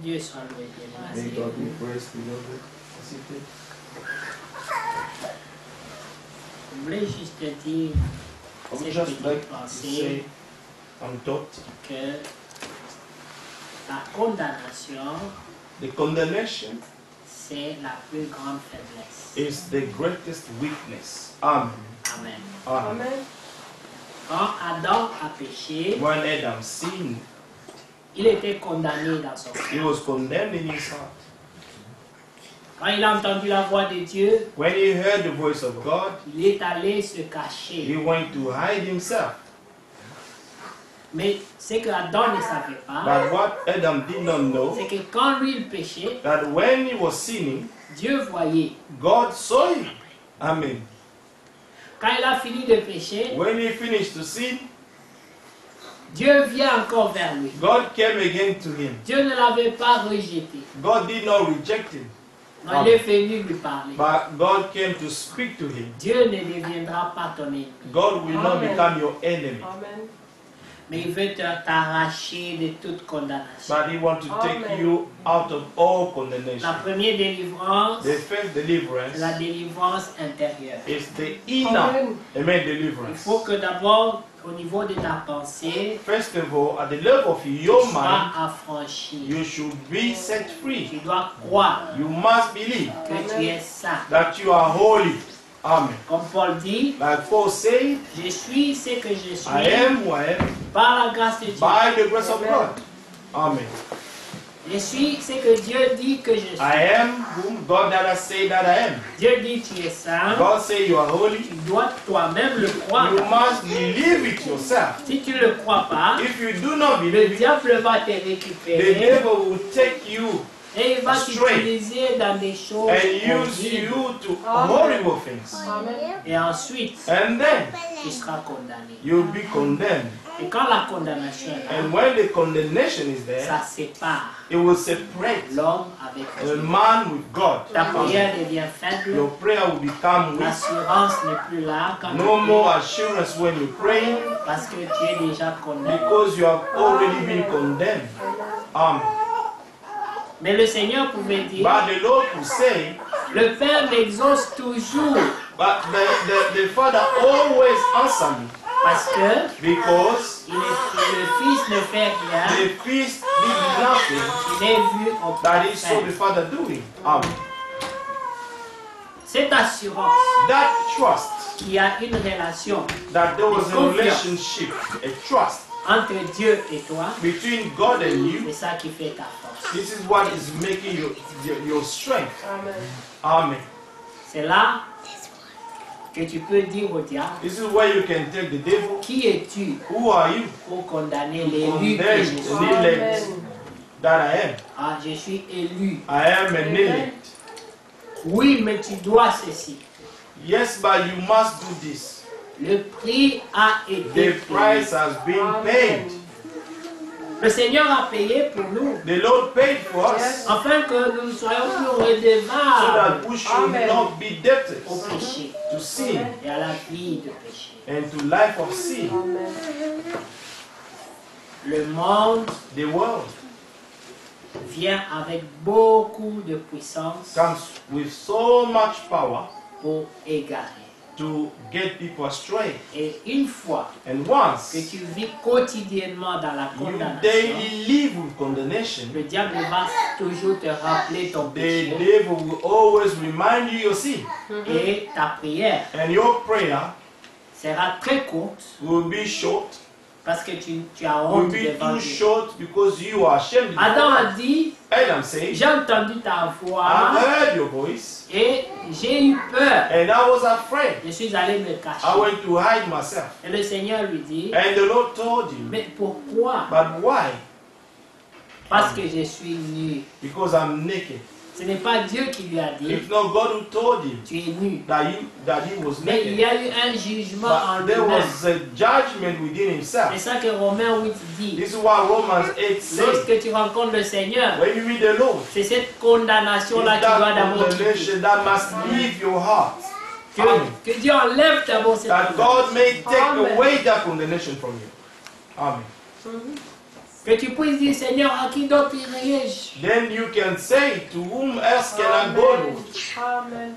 Dieu soit loué, bien May aimé. God be praised, beloved. Sit. Je voulais juste te dire I would cette just like petite to pensée say on thought que la condamnation, the condemnation c'est la plus grande faiblesse. is the greatest weakness. Amen. Amen. Amen. Quand Adam a péché, When Adam sinned, il était condamné dans son he cœur. was condemned in his heart. Quand il a entendu la voix de Dieu, When he heard the voice of God, il est allé se he cacher. went to hide himself. Mais ce que Adam ne savait pas, But what Adam did not know, c'est que quand lui il péchait, that when he was sinning, Dieu voyait. God saw him. Amen. Quand il a fini de pécher, When he finished to sin, Dieu vient encore vers lui. God came again to him. Dieu ne l'avait pas rejeté. God did not reject him, Non, il est venu lui parler. but God came to speak to him. Dieu ne deviendra pas ton ennemi, God will not Amen. become your enemy, Amen. mais il veut t'arracher de toute condamnation. but he wants to take Amen. you out of all La condemnation. première délivrance, The first c'est deliverance la délivrance intérieure. is the inner, Amen. amen, Il deliverance. faut que d'abord, au niveau de ta pensée, First of all, at the level of tu your sois mind, affranchi. you should be set free. Tu dois croire You must believe que tu es saint. that you are holy. Amen. Comme Paul dit, Like Paul said, je suis ce que je suis I am who I am par la grâce de Dieu. by the grace of God. Amen. Je suis ce que Dieu dit que je suis. I am whom God that has said that I am. Dieu dit tu es saint. God say you are holy. Tu dois toi-même le croire. You must believe it yourself. Si tu ne le crois pas, If you do not le believe it, diable va te the récupérer devil will take you et il va astray t'utiliser dans des choses and use horribles. you to Amen. horrible things. Amen. Et ensuite, And then tu seras condamné. you'll be condemned. Et quand la condamnation est là, And when the condemnation is there, ça sépare it will separate l'homme avec a Dieu. man with God. Ta prière devient faible, Your prayer will become weak. l'assurance n'est plus là quand No tu more pries, assurance when you pray parce que tu es déjà condamné. because you have already been condemned. Mais le Seigneur pouvait dire, But the Lord will say, le Père m'exauce toujours but the Father always answer me parce que because le Fils ne fait rien, the Fist did nothing il est vu au that Père. he saw the Father doing. Cette assurance That trust, qu'il y a une relation that there was a Confiance. relationship, a trust entre Dieu et toi, between God and you, c'est ça qui fait ta force. this is what is making your strength. Amen. Amen. C'est là que tu peux dire au diable, This is where you can take the devil. qui es-tu Who are you? pour condamner To l'élu que condemn je suis? the elect that I am. Ah, je suis élu. I am an elect. Oui, mais tu dois ceci. Yes, but you must do this. Le prix a été The price payé. has been paid. Le Seigneur a payé pour nous, The Lord paid for us Yes. afin que nous ne soyons plus so redevables that we should Amen. not be debtors au péché to sin et à la vie de péché. and to life of sin. Amen. Le monde The world vient avec beaucoup de puissance comes with so much power pour égarer. to get people astray. Et une fois And que once tu vis quotidiennement dans la you condamnation, daily live with condemnation, le diable va toujours te rappeler ton the péché. devil will always remind you your sin. Et ta prière And your prayer sera très courte will be short, parce que tu as will honte be devant too Dieu. short because you are ashamed. Adam a dit, Adam says, j'ai entendu ta I voix heard your voice et j'ai eu peur. and I was afraid. Je suis allé me I cacher. went to hide myself. Et le Seigneur lui dit, And the Lord told him, mais pourquoi? but why? Parce que je suis nu. Because I'm naked. Ce n'est pas Dieu qui lui a dit, It's not God who told him tu es nu. that he was Mais il naked. y a eu un jugement en But there lui-même. was a judgment within C'est himself. ça que Romains 8 dit. This is what Romans 8 says. Lorsque tu rencontres le Seigneur, When you meet the Lord, c'est cette condamnation-là it's qui doit that d'abord quitter. condemnation that must leave your heart. Amen. Que Dieu enlève d'abord cette That condamnation. God may take Amen. away that condemnation from you. Amen. Que tu puisses dire, Seigneur, à qui d'autre irai-je? Then you can say, to whom else can I go, Lord? Amen.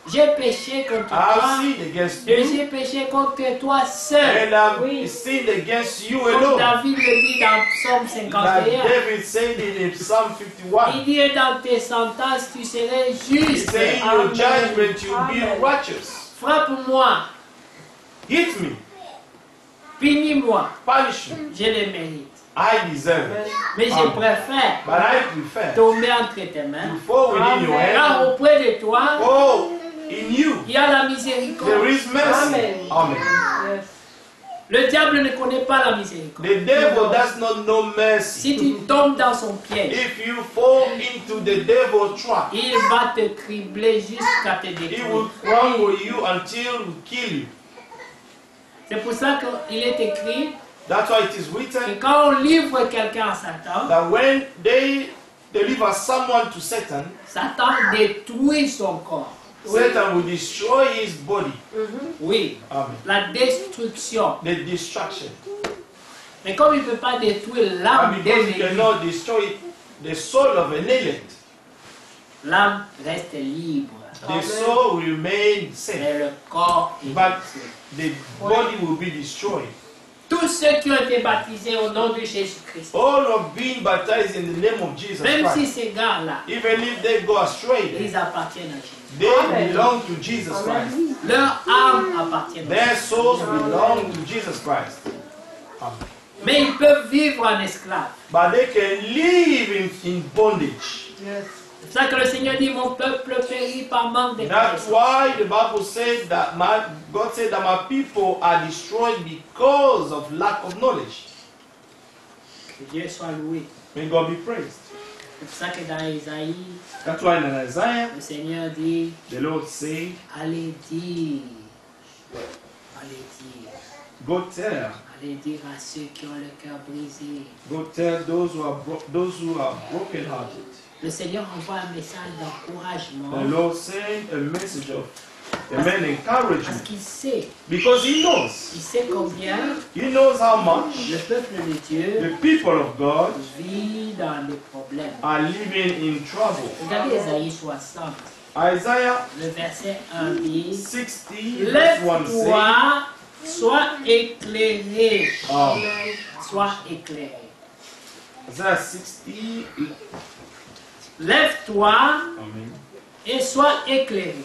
J'ai péché contre I have toi, sinned against et you, j'ai péché contre toi seul. and I've Oui. sinned against you Comme alone. David le dit dans Psaume Like 51. David said it in Psalm Il 51. dit, et dans tes sentences, tu serais He juste. said, in your Amen. judgment you'll be Amen. righteous. Frappe-moi, Hit me, punis-moi, punish me. je le mérite. I deserve it. Mais je Amen. préfère But I prefer tomber entre tes mains. to fall within your Car hand. auprès de toi, Oh, in you il y a la there miséricorde. is mercy. Amen. Amen. Yes. Le diable ne connaît pas la miséricorde. The devil does not know mercy. Si tu tombes dans son piège, If you fall into the devil's trap, il va te cribler jusqu'à te he will détruire. crumble you until he kill you. C'est pour ça qu'il est écrit That's why it is que written quand on livre quelqu'un à Satan, that when they deliver someone to Satan, Satan détruit son corps. Satan will destroy his body. Oui, Amen. la destruction. The destruction. Mais comme il ne peut pas détruire l'âme And because he d'un élu, cannot destroy the soul of an alien, l'âme reste libre. the Amen. soul will remain safe, Mais le corps est but détruit. the body will be destroyed. Tous ceux qui ont été baptisés au nom de Jésus-Christ, All of being baptized in the name of Jesus même si Christ, ces gars-là, even if they go astray, ils appartiennent à Jésus. they Amen. belong to Jesus Amen. Christ. Leur âme appartient à Jésus. Their souls belong to Jesus Christ. Amen. Mais ils peuvent vivre en esclave. But they can live in bondage. Yes. C'est pour ça que le Seigneur dit, mon peuple périt par manque de That's connaissance. why the Bible says that God said that my people are destroyed because of lack of knowledge. Que Dieu soit loué. May God be praised. C'est pour ça que dans Isaïe, That's why in Isaiah, le Seigneur dit, the Lord said, allez dire, go tell allez dire à ceux qui ont le cœur brisé. Go tell those who are broken-hearted. Le Seigneur envoie un message d'encouragement The Lord sent a message of amen, parce encouragement, qu'il sait, because He il knows. sait combien He knows how much le peuple de Dieu the people of God vit dans des problèmes. are living in trouble. Regardez Isaïe 60, Isaiah le verset 1 dit, 60, verse 1 says, lève-toi, sois éclairé, sois éclairé. Isaiah 60, Lève-toi amen. et sois éclairé,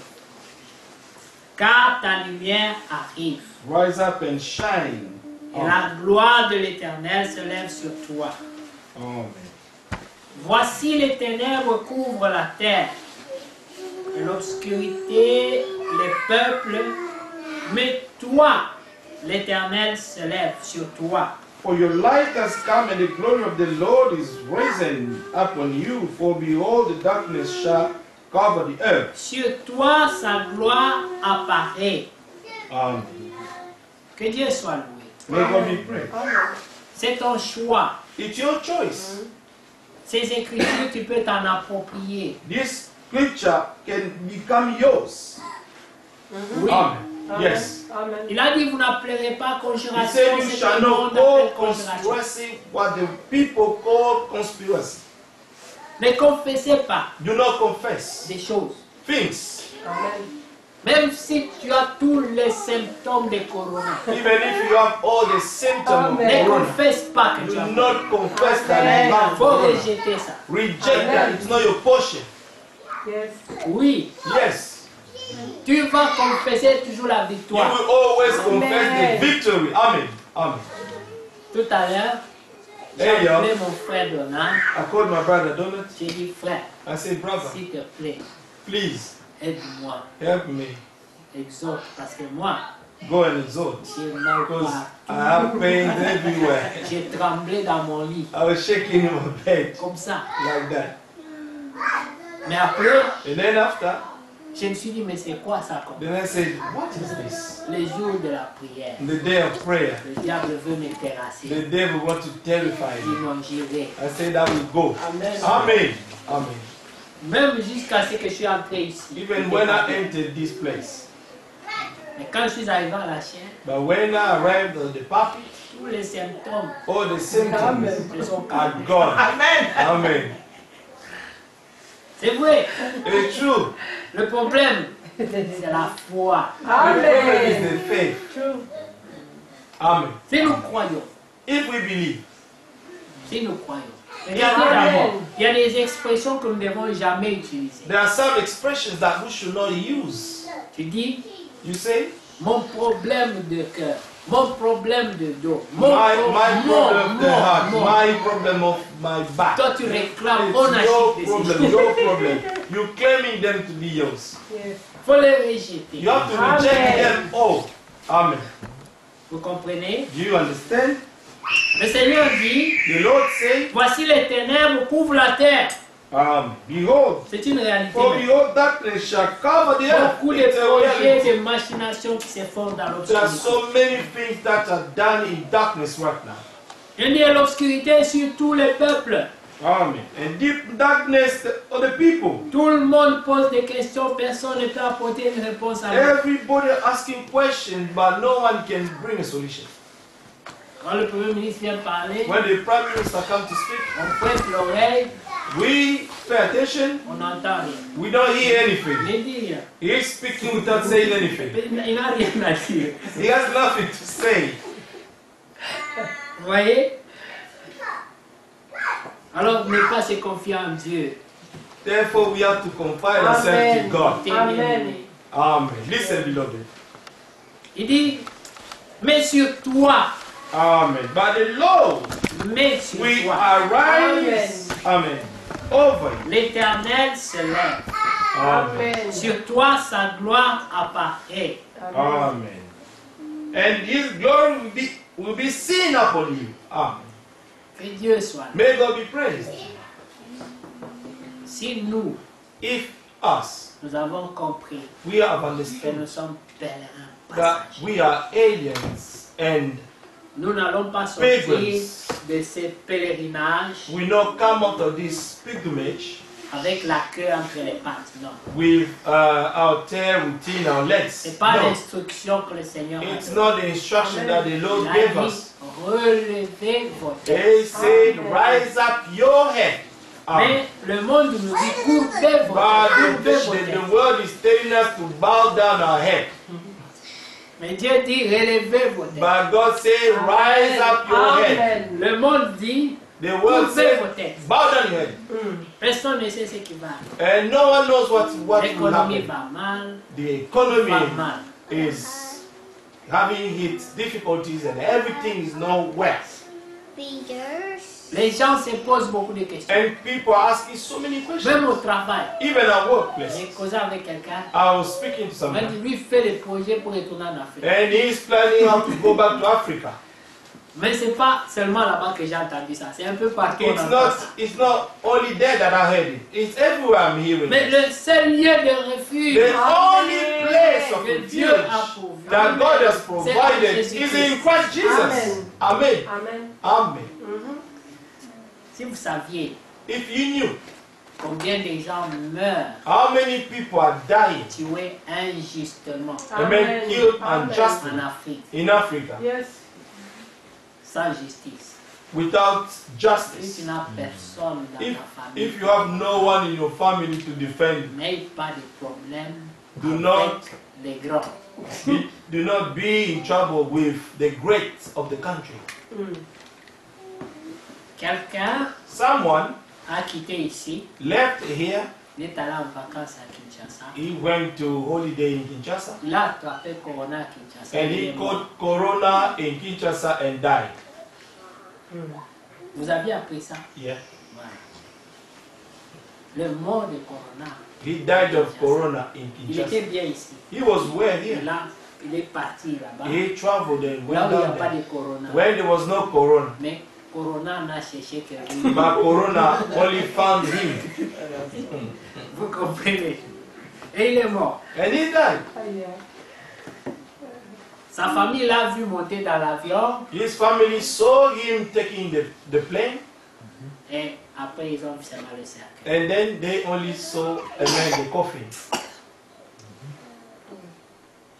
car ta lumière arrive. Rise up and shine. Et la gloire de l'Éternel se lève sur toi. Amen. Voici les ténèbres couvrent la terre, et l'obscurité les peuples, mais toi, l'Éternel se lève sur toi. For your light has come, and the glory of the Lord is risen upon you. For behold, the darkness shall cover the earth. Sur toi, sa gloire apparaît. Amen. Que Dieu soit loué. May God be praised. C'est ton choix. It's your choice. Ces écritures, tu peux t'en approprier. This scripture can become yours. Oui. Amen. Yes. Amen. Il a dit, vous n'appellerez pas He conjuration, said you c'est shall le not monde call appelle conjuration. conspiracy what the people call conspiracy. Ne confessez pas Do not confess des choses. things. Amen. Même si tu as tous les symptômes de corona. Even if you have all the symptoms of Amen. Ne corona, confesse pas que do tu as. not confess that Amen. you have Il faut corona. rejeter ça. Reject that. It's not your portion. Yes. Oui, Yes. tu vas confesser toujours la You victoire. will always Amen. confess the victory. Amen. Amen. Tout à l'heure, j'ai Hey, yo. appelé mon frère Donald. I called my brother Donald. J'ai dit, frère, I said, brother, s'il te plaît, please aide-moi, help me. exhorte, parce que moi, Go and exhort. j'ai mal Because I partout. have pains everywhere. J'ai tremblé dans mon lit, I was shaking in my bed comme ça. like that. Mais après, And then after, je me suis dit, mais c'est quoi ça comme then I said, what is this? les jours de la prière. The day of prayer. Le diable veut me terrasser. The devil wants to terrify Il you. non, j'irai. I said, I will go. Amen. Amen. Amen. Même jusqu'à ce que je suis entré ici. Even when I entered this place. Mais quand je suis arrivé à la chaîne, But when I arrived at the pulpit, tous les symptômes all the symptoms ne sont plus. are gone. Amen. Amen. C'est vrai. It's true. Le problème, c'est la foi. The problem is Amen. the faith. True. Amen. Si nous croyons, If we believe, si nous croyons. Regardez Amen. d'abord, il y a des expressions que nous ne devons jamais utiliser. there are some expressions that we should not use. Tu dis, You say, mon problème de cœur, mon problème de dos, mon my problem of the heart, mon. my problem of my back. Toi tu réclames, It's on a your acheté problem, ces your problem. You're claiming them to be yours. Yes. faut les rejeter. You have to reject Amen. them all. Amen. Vous comprenez? Do you understand? Le Seigneur dit, The Lord say, voici les ténèbres couvrent la terre. behold, C'est une réalité. for behold, darkness shall cover the earth. Beaucoup de It's a projets, reality. de machinations qui se font dans There are l'obscurité. so many things that are done in darkness right now. Il y a l'obscurité sur tous les peuples. Amen. And deep darkness of the people. Tout le monde pose des questions, personne ne peut apporter une réponse à l'autre. Everybody asking questions, but no one can bring a solution. Quand le Premier ministre vient parler, When the Prime Minister comes to speak, on prête l'oreille, we pay attention, on n'entend rien. we don't hear anything. Il ne dit rien. He is speaking without saying anything. Il n'a rien à dire. He has nothing to say. Vous voyez? Alors, ne pas se confier en Dieu. Therefore, we have to confide ourselves to Amen. God. T'es Amen. bien-aimé. Amen. Listen, beloved. Il dit, mais sur toi, Amen. By the Lord, mais sur we toi, arise. Amen. Over you. l'Éternel se lève. Amen. Amen. Sur toi, sa gloire apparaît. Amen. And His glory will be seen upon you. Amen. Que Dieu soit là. May God be praised. Si nous, If us, nous avons compris we have que understood nous sommes pèlerins, that passagers, we are aliens and nous n'allons pas sortir pilgrims, de ces pèlerinages we not come out of this pilgrimage avec la queue entre les pattes. Non. with our tail within our legs. Ce n'est pas No, l'instruction que le Seigneur a it's donnée. not the instruction that the Il Lord a gave dit, us. relevez vos He têtes. said, Amen. rise up your head. Mais le monde nous dit, courbez vos But têtes. the, Courbez vos the, têtes. the word is telling us to bow down our head. Mais Dieu dit, relevez vos têtes. But God said, rise up your head. Amen. Le monde dit, The word courbez vos said, têtes. bow down your head. Personne ne sait ce qui va arriver. And no one knows what will L'économie happen. va mal, The economy va mal. is having its difficulties and everything is nowhere. Les gens se posent beaucoup de questions. And people are asking so many questions. Même au travail. Even at workplace. J'ai causé avec quelqu'un. I was speaking to Il someone m'a dit, lui fait les projets pour retourner en Afrique. and he's planning how to go back to Africa. Mais c'est pas seulement là-bas que j'ai entendu ça. C'est un peu partout. on entend ça. It's not only there that I heard it. It's everywhere I'm hearing Mais it. le seul lieu de refuge The only place of que refuge Dieu a pourvu, that God has c'est en provided is Jésus-Christ. in Christ Jesus. Amen. Amen. Amen. Amen. Si vous saviez If you knew combien de gens meurent how many people are dying, tués injustement amen, killed Amen. unjustly en Afrique, in Africa Yes. sans justice, without si justice, tu n'as personne dans if, ta famille, if you have no one in your family to defend, n'aie pas de problème Do avec not- les grands. do not be in trouble with the great of the country. Quelqu'un Someone a quitté ici, left here, il est allé en vacances à Kinshasa, he went to holiday in Kinshasa, il a attrapé Corona à Kinshasa. and il he est mort. caught corona in Kinshasa and died. Vous aviez appris ça? Yeah. Voilà. Le mort de Corona, He died of corona in il était Kinshasa. bien ici. He was well Et here. là, il est parti là-bas. He traveled and Là went où il n'y a down pas there. de Corona. When there was no corona, Mais Corona n'a cherché que lui. but corona only found him. Vous comprenez? Et il est mort. And he died. Sa famille l'a vu monter dans l'avion His family saw him taking the plane, et après ils ont vu seulement le cercle. and then they only saw the coffin.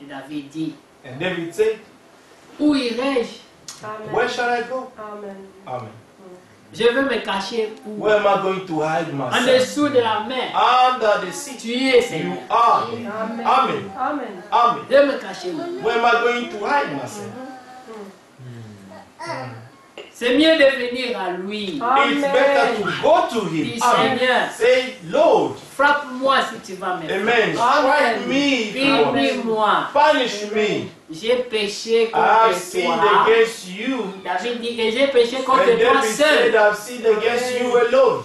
Et David dit, And David said, où irai-je Amen. Where shall I go? Amen. Amen. Je veux me cacher où? Where am I going to hide En myself? dessous de la mer. Under the sea. Tu es, Seigneur. You are. Amen. Amen. Amen. Amen. Je veux me cacher où? Where am I going to hide myself? C'est mieux de venir à lui. It's better to go to Him. Dis, Amen. Seigneur, Say, Lord, frappe-moi si tu vas me frapper. Amen. Strike me if you want. Punis-moi. Punish me. J'ai péché I have contre sinned toi. against you. David dit que j'ai péché And contre toi David said, seul. I've sinned against you alone.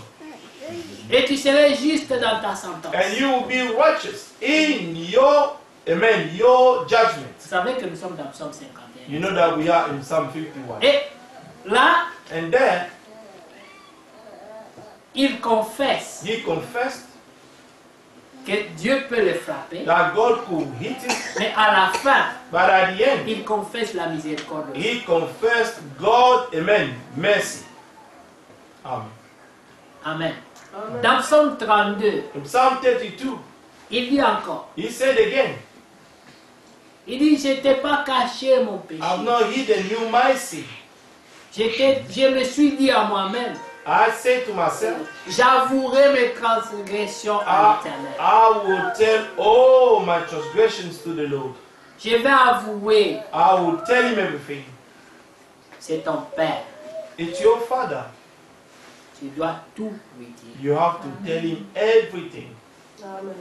Et tu serais juste dans ta sentence. And you will be righteous in your, amen, your judgment. Vous savez que nous sommes dans Psaume 51. You know that we are in Psalm 51. Et là, And there, il confesse he confessed que Dieu peut le frapper. that God could hit him, Mais à la fin, but at the end, il confesse la miséricorde. de Dieu. he confessed God, amen, mercy. Amen. Amen. Amen. Dans Psaume 32, In Psalm 32, il dit encore, he said again, il dit, je ne t'ai pas caché mon péché. I've not hidden you my sin. Je me suis dit à moi-même, I say to myself, j'avouerai mes transgressions à l'Éternel. I will tell all my transgressions to the Lord. Je vais avouer, I will tell him everything. c'est ton Père. It's your father. Tu dois tout lui dire. You have to tell him everything. Amen.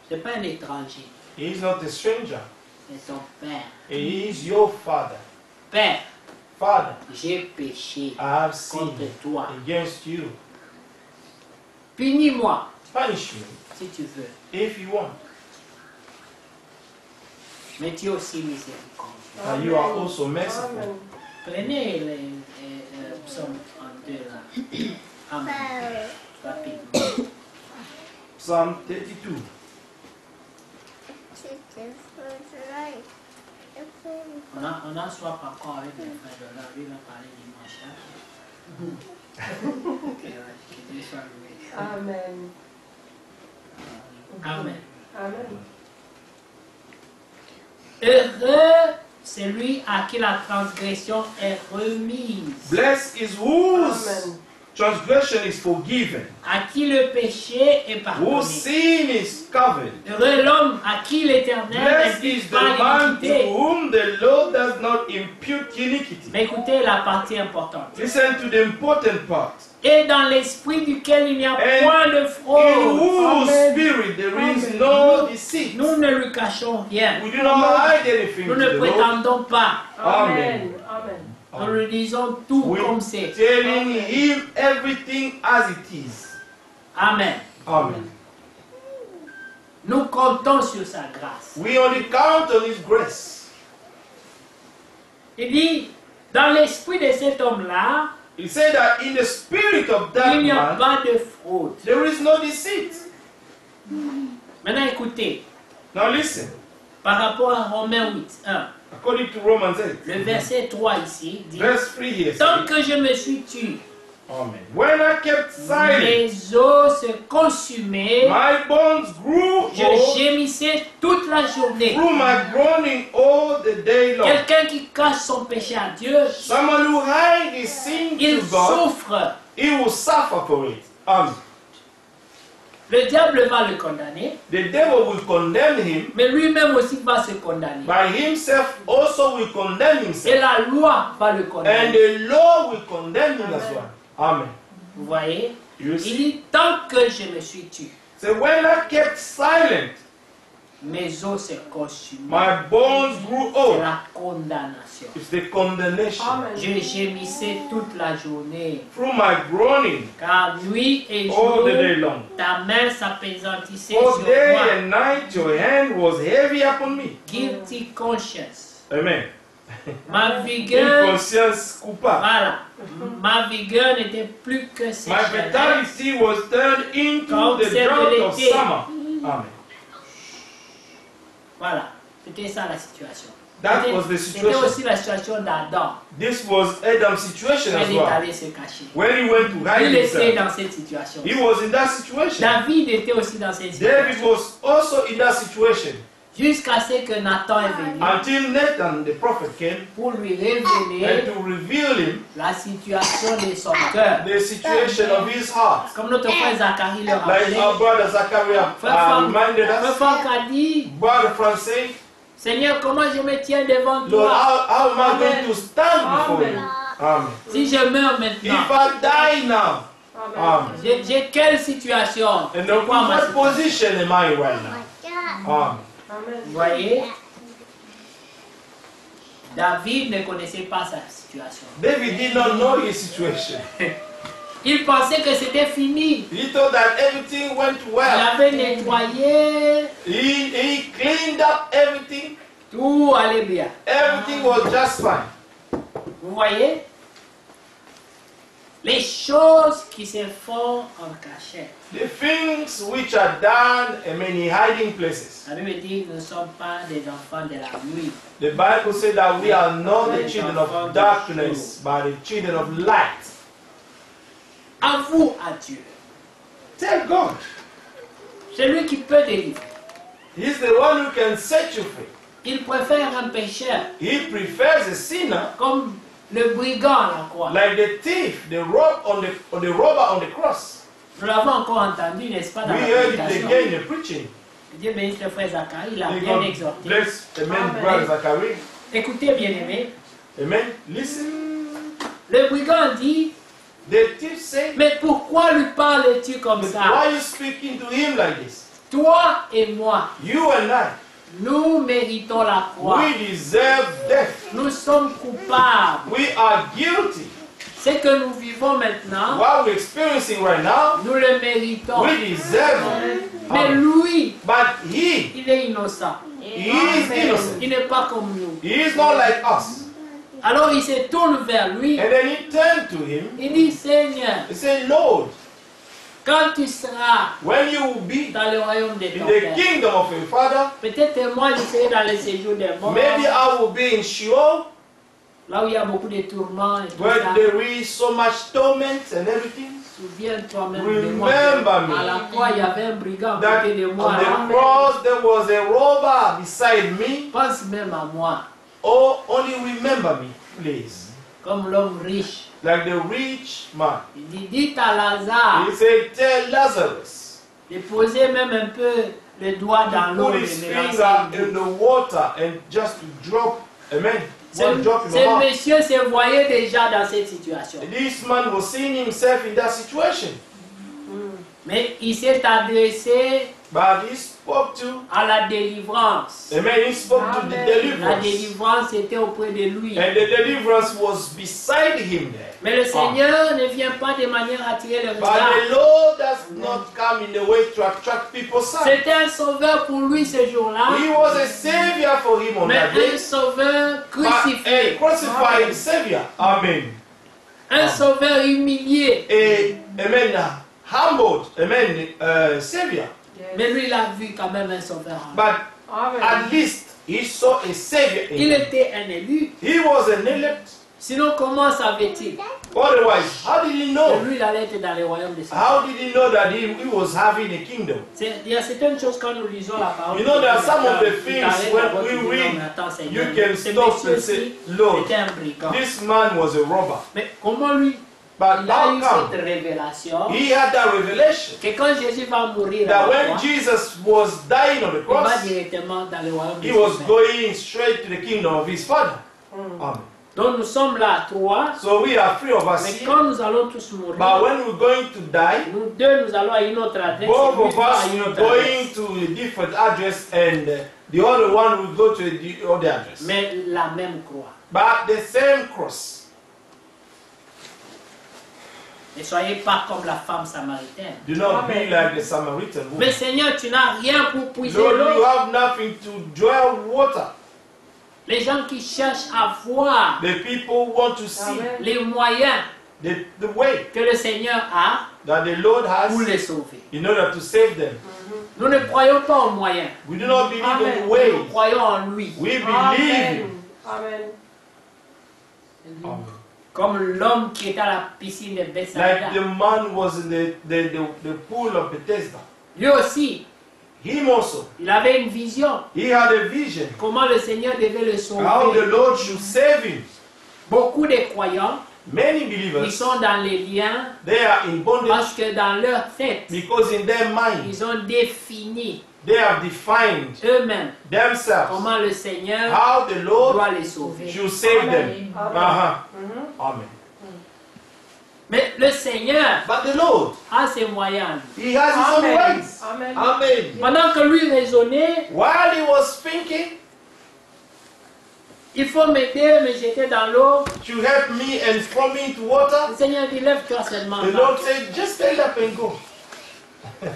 Ce n'est pas un étranger, He is not a stranger. c'est ton Père. He is your father. Père, Father, j'ai péché I have contre sinned toi. against you. Punis-moi Punish me si tu veux. if you want. Mais tu es aussi miséricordieux. And you are also merciful. Amen. Prenez le psaume 32 là. Amen. Rapidement. Psalm 32. On a swap encore avec les frères de là. Lui va parler dimanche. Que Dieu soit loué. Amen. Amen. Amen. Heureux celui à qui la transgression est remise, Blessed is whose Amen. transgression is forgiven, à qui le péché est pardonné. whose sin is covered. Heureux l'homme à qui l'Éternel Blessed is n'impute the pas man to l'iniquité. whom the Lord does not impute iniquity. Mais écoutez la partie importante. Listen to the important part. Et dans l'esprit duquel il n'y a And point de In fraude, whose Amen. spirit there is Amen. no deceit. nous ne lui cachons rien. We do not hide anything Nous to ne the Lord. prétendons pas. Amen. Amen. Nous lui disons tout We comme c'est. telling him everything as it is. Amen. Amen. Nous comptons sur sa grâce. We only count on his grace. Il dit, dans l'esprit de cet homme-là, He said that in the spirit of that il n'y a man, pas de fraude. there is no deceit. Maintenant écoutez, Now listen, par rapport à Romains 8, 1, according to Romans 8, le verset 3 ici dit, verse 3 here tant says, que je me suis tué, Amen. When I kept silent, mes os se consumaient, my bones grew je old gémissais toute la journée. through my groaning all the day long. Quelqu'un qui cache son péché à Dieu, Someone who hides his sin il to God, souffre. he will suffer for it. Amen. Le diable va le condamner, The devil will condemn him, mais lui-même aussi va se condamner. by himself also will condemn Et himself. la loi va le And condamner. the law will condemn him as well. Amen. Vous voyez? You Il see? dit, tant que je me suis tué, So when I kept silent, mes os se consumaient. my bones grew C'est old. la condamnation. It's the condemnation. Amen. Je gémissais toute la journée, Through my groaning car nuit et all jour, the day long. ta main s'appesantissait For sur day moi. and night your hand was heavy upon me. Guilty conscience. Amen. Ma Une vigueur, conscience coupable. voilà, ma vigueur n'était plus que My sécheresse. vitality was turned into Comme the c'est drought de of l'été. summer. Amen. Voilà, c'était ça la situation. That C'était- was the C'était situation. aussi la situation d'Adam. This was Adam's situation Quand as il est well. allé se cacher. When he went to hide Il était himself, dans cette situation. he was in that situation. David était aussi dans cette David situation. was also in that situation. Jusqu'à ce que Nathan est venu until Nathan, the prophet, came pour lui and révéler to reveal him la situation de son cœur. the situation of his heart. Comme notre frère Zacharie le Like rappelait, our brother Zachariah reminded Frère us, Franck a dit, brother Frank said, Seigneur, comment je me tiens devant Lord, toi how am I Amen. going to stand before you? Amen. Amen. si je meurs If maintenant? I die now, Amen. Amen. J'ai quelle situation? And C'est in quoi ma what situation? position am I right now? Amen. Amen. Vous voyez, David ne connaissait pas sa situation. David did not know his situation. Il pensait que c'était fini. He thought that everything went Il well. avait nettoyé, He cleaned up everything. tout allait bien. Everything was just fine. Vous voyez, les choses qui se font en cachette. The things which are done in many hiding places. La Bible dit que nous ne sommes pas des enfants de la nuit. The Bible says that we are not the children of darkness, but the children of light. Avoue à Dieu. Tell God. C'est lui qui peut délivrer. He's the one who can set you free. Il préfère un pécheur He prefers a sinner comme le brigand à la croix. like the thief, the robber on the cross. Nous l'avons encore entendu, n'est-ce pas, dans We la heard it prédication. again in the preaching. Dieu bénisse le frère Zacharie, il a May bien God exhorté. bless the man, Amen. brother Zachary. Écoutez, bien-aimés, Amen. Listen. le brigand dit, The thief said, mais pourquoi lui parles-tu comme but ça? why are you speaking to him like this? Toi et moi, You and I, nous méritons la croix. we deserve death. Nous sommes coupables. We are guilty. Ce que nous vivons maintenant, What we're experiencing right now, nous le méritons. we deserve it. Mais lui, But he il est innocent. is innocent. Il n'est pas comme nous. He is not like us. Alors il se tourne vers lui. And then he turned to him. Il dit, Seigneur, He said, Lord, quand tu seras when you will be dans le royaume de in ton the Père, kingdom of your Father, peut-être moi je serai dans le séjour des morts, maybe I will be in Sheol, là où il y a beaucoup de tourments et tout where ça. there is so much torment and everything. Souviens-toi même de moi. Remember me. À la croix, il y avait un brigand à That côté de moi. on Là. the cross there was a robber beside me. Pense même à moi, Oh, only remember me, please. comme l'homme riche. Like the rich man. Il dit, dites à Lazare He said, tell Lazarus de poser même un peu le doigt dans l'eau put et his de finger lancer. in the water and just to drop, amen, one drop in the Ce mouth. monsieur se voyait déjà dans cette situation. This man was seeing himself in that situation. Mais il s'est adressé But he spoke to, à la délivrance. amen, he spoke to the Amen. La deliverance. délivrance était auprès de lui. And the deliverance was beside him there. Mais le Seigneur ne vient pas de manière à attirer le But regard. the Lord does not come in a way to attract people's sight. C'était un sauveur pour lui ce jour-là, He was a savior for him on mais that un day. sauveur But a crucifié, crucified savior. Amen. un sauveur humilié. Amen. Humbled. Amen. Savior. Mais lui, il a vu quand même un sauveur. But Amen. at least he saw a savior in Il him. était un élu. He was an elect. Sinon, comment savait-il Otherwise, how did he que know? lui, il allait être dans le royaume des cieux? How did he know that he was having a kingdom? Il y a certaines choses quand nous lisons la parole. You know, there are some of the tu things t'arrêtes when d'abord, we tu dis, read, non, mais attends, Seigneur, you can ce stop monsieur and say, ci, Lord, c'était un brigand. this man was a robber. Mais comment lui, But il a how eu come? cette révélation He had that revelation que quand Jésus va mourir, à that la when croix, Jesus was dying on the il va cross, directement dans le royaume des he was cieux. going straight to the kingdom of his Father. Amen. Donc nous sommes là, trois, So we are three of us mais here. quand nous allons tous mourir, But when we're going to die, nous deux, nous allons à une autre adresse. both et lui of va à us une will autre going adresse. to a different address, and the other one will go to the other address. Mais la même croix. But the same cross. Ne soyez pas comme la femme samaritaine. Do not be Amen. like the Samaritan Mais woman. Seigneur, tu n'as rien pour puiser Lord, you l'eau. have nothing to draw water. Les gens qui cherchent à voir The people want to see Amen. les moyens the way que le Seigneur a that the Lord pour les has sauver. in order to save them. Nous ne croyons pas aux moyens. We do not believe in Amen. the Nous way. croyons en lui. We believe Amen. him. Amen. Amen. Comme l'homme qui est à la piscine de Bethsaida. Like the man was in the pool of Bethesda. Lui aussi, him also, Il avait une vision. he had a vision Comment le Seigneur devait le how the sauver. Lord should save him. Beaucoup de croyants, Many ils believers, sont dans les liens they are in bondage parce que dans leur tête, because in their mind, ils ont défini they have defined eux-mêmes themselves comment le Seigneur how the Lord doit les sauver. should save them. Amen. Amen. Mais le Seigneur But the Lord, a ses moyens. he has his own Amen. ways. Amen. Amen. Pendant que lui raisonnait, While he was thinking, il faut m'aider, me jeter dans l'eau. to help me and throw me into water, Le Seigneur dit, lève-toi seulement. the Lord said, just stand up and go.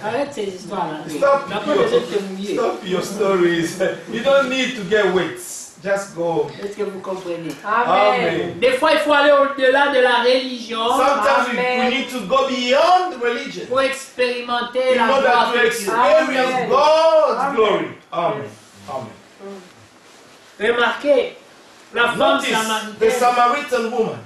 Arrête ces histoires-là. Stop Tu n'as pas besoin de te mouiller. Stop your stories. You don't need to get wet. Just go. Est-ce que vous comprenez? Amen. Des fois, il faut aller au-delà de la religion Sometimes we Amen. need to go beyond religion pour expérimenter in la gloire order to de Dieu. experience Amen. God's Amen. glory. Amen. Amen. Remarquez, la femme Notice the samaritaine Samaritan woman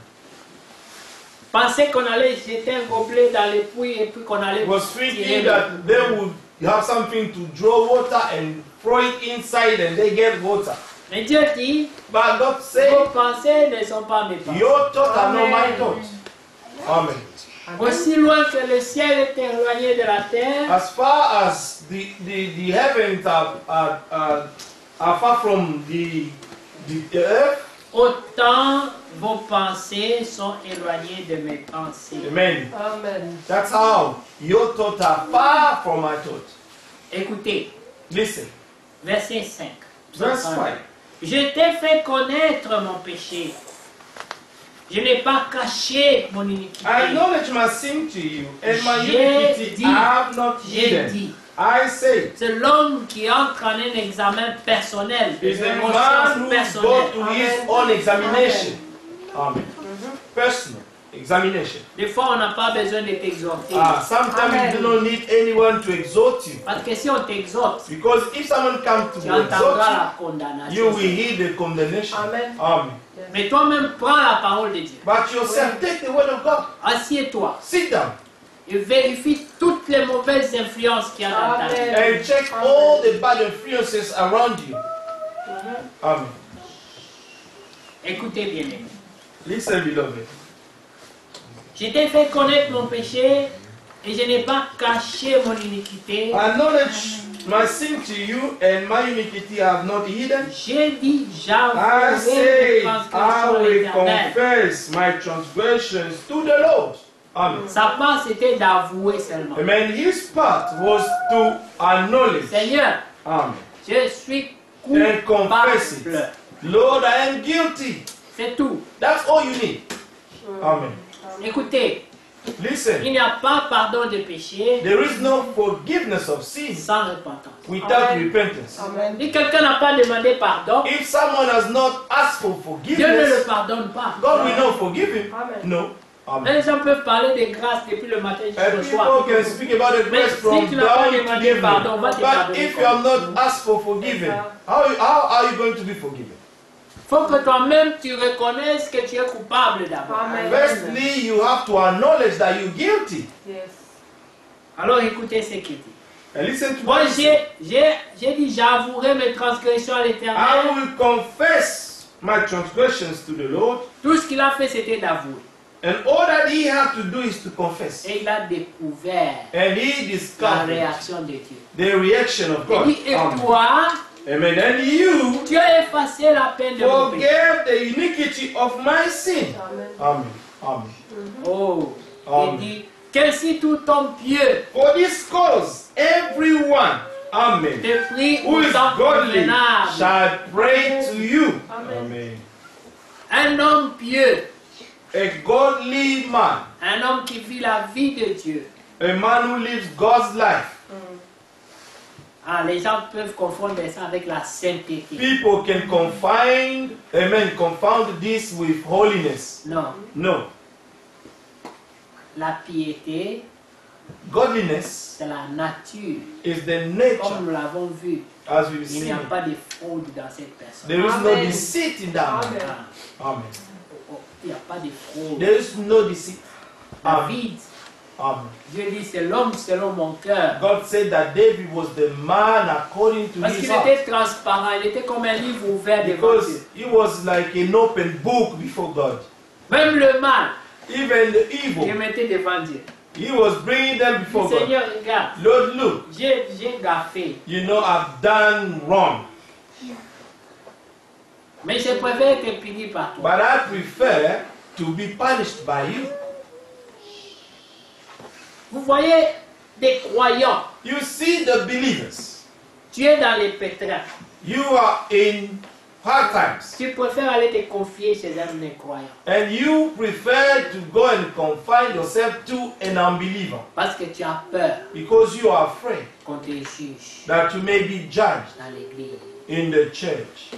pensait qu'on allait jeter un gobelet dans les puits et puis qu'on allait was tirer thinking le- that they would have something to draw water and throw it inside and they get water. Mais Dieu dit, But God said, vos pensées ne sont pas mes pensées. your thoughts are not my Amen. thoughts. Amen. Aussi loin que le ciel est éloigné de la terre, As far as the heavens are far from the earth, autant vos pensées sont éloignées de mes pensées. amen. Amen. That's how your thoughts are far from my thoughts. Écoutez, Listen, verset 5. verse 5. Je t'ai fait connaître mon péché. Je n'ai pas caché mon iniquité. I acknowledge my sin to you, and my J'ai iniquity dit. I have not J'ai hidden. dit. I say, C'est l'homme qui entre en un examen personnel, is des a man consciences who personnelles. go to his Amen. own examination. Amen. Personal examination. Des fois, on n'a pas besoin de t'exhorter. Sometimes Amen. you do not need anyone to exhort you. Parce que si on t'exhorte, Because if someone comes to tu exhort entendras you, la you condamnation. will hear the condemnation. Amen. Amen. Mais toi-même, prends la parole de Dieu. But yourself, take the word of God. Assieds-toi Sit down et vérifie toutes les mauvaises influences qu'il y a dans ta vie. Amen. and check all the bad influences around you. Amen. Écoutez bien, aimés. Listen, beloved. Je t'ai fait connaître mon péché et je n'ai pas caché mon iniquité. I acknowledge my sin to you, and my iniquity I have not hidden. J'ai dit, I j'avouerai say, mes I transgressions à will l'Éternel. confess my transgressions to the Lord. Amen. Sa part, c'était d'avouer seulement. Amen. His part was to acknowledge. Seigneur, Amen. je suis And confess it. coupable. Lord, I am guilty. C'est tout. That's all you need. Amen. Écoutez, Listen, il n'y a pas pardon de péché there is no forgiveness of sins sans repentance. without Amen. repentance. Amen. Si quelqu'un n'a pas demandé pardon, If someone has not asked for Dieu ne le forgiveness, pardonne pas. God will not forgive him. Amen. No. Amen. Les gens peuvent parler de grâce depuis le matin And jusqu'au soir. people can speak about the Mais grace si from tu n'as pas dawn to demandé evening. pardon, on va te But pardonner. if you have not asked for forgiven, how are you going to be forgiven? Il faut que toi-même tu reconnaisses que tu es coupable d'abord. Amen. Firstly, you have to acknowledge that you're guilty. Yes. Alors écoutez ce qu'il dit. And listen to Moi what he said. j'ai dit j'avouerai mes transgressions à I l'Éternel. will confess my transgressions to the Lord. Tout ce qu'il a fait c'était d'avouer. And all that he had to do is to confess. Et il a découvert And he la discovered réaction de Dieu. the reaction of Il God. dit, et Amen. toi, Amen. And you tu as effacé la peine de mon péché. forgave the iniquity of my sin. Amen. Amen. Amen. Oh, Amen. il dit, qu'ainsi tout homme pieux For this cause, everyone, amen, te prie who au is temps godly convenable. shall pray to you. Amen. Un homme pieux, A godly man, un homme qui vit la vie de Dieu. a man who lives God's life. Ah, les gens peuvent confondre ça avec la sainteté. People can confound this with holiness. Non, No. la piété, Godliness c'est la nature. is the Comme nature, nous l'avons vu, as we've il n'y a seen. pas de fraude dans cette personne. There is no Amen. deceit in that man. Amen. Ah, Amen. il n'y a pas de fraude. There is no deceit. Amen. David Amen. Dieu dit c'est l'homme selon mon cœur. God said that David was the man according to Parce his qu'il heart. était transparent, il était comme un livre ouvert devant Dieu. Because he was like an open book before God. Même le mal, Even the il evil, mettait devant Dieu. he was bringing them Il before dit, God. Seigneur, regarde, Lord, look, j'ai gaffé. you know I've done wrong. Mais je préfère être puni par toi. But I prefer to be punished by you. Vous voyez des croyants, You see the believers. tu es dans les pétrins. You are in hard times. Tu préfères aller te confier chez un incroyant. And you prefer to go and confine yourself to an unbeliever. Parce que tu as peur Because you are afraid qu'on te juge that you may be judged dans l'église. in the church.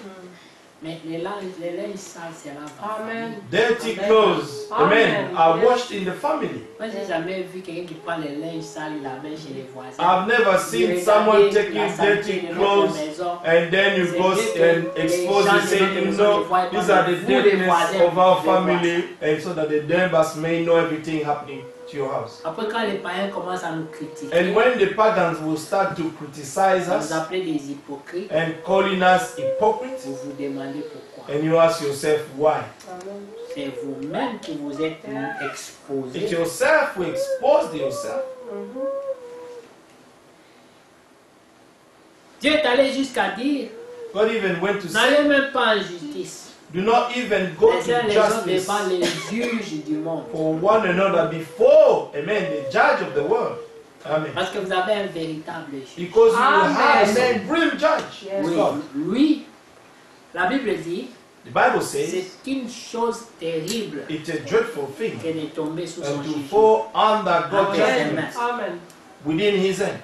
Mais les linges sales, c'est là. Amen. Dirty Amen. clothes, Amen. amen, are washed in the family. Moi, j'ai jamais vu quelqu'un qui prend les linges sales, il la met chez les voisins. I've never seen someone taking dirty clothes and then you go and expose it, say, you know, these are the dirtiness of our family, and so that the neighbors may know everything happening to your house. Après, quand les païens commencent à nous critiquer, And when the pagans will start to criticize vous us appelez des hypocrites, and calling us hypocrites, vous vous demandez pourquoi. and you ask yourself why. Amen. C'est vous-même qui vous êtes exposés. It's yourself who exposed yourself. Dieu est allé jusqu'à dire, God even went to say, n'allez même pas en justice. do not even go Les uns to les autres justice devant les juges du monde. for one another before, amen, the judge of the world. Amen. Parce que vous avez un véritable juge. Because you Amen. have a supreme judge. Yes. Oui, God. lui, la Bible dit, The Bible says c'est une chose terrible it's a dreadful thing que de tomber sous son and to jugement. fall under God's Amen. judgment Amen. within his hand.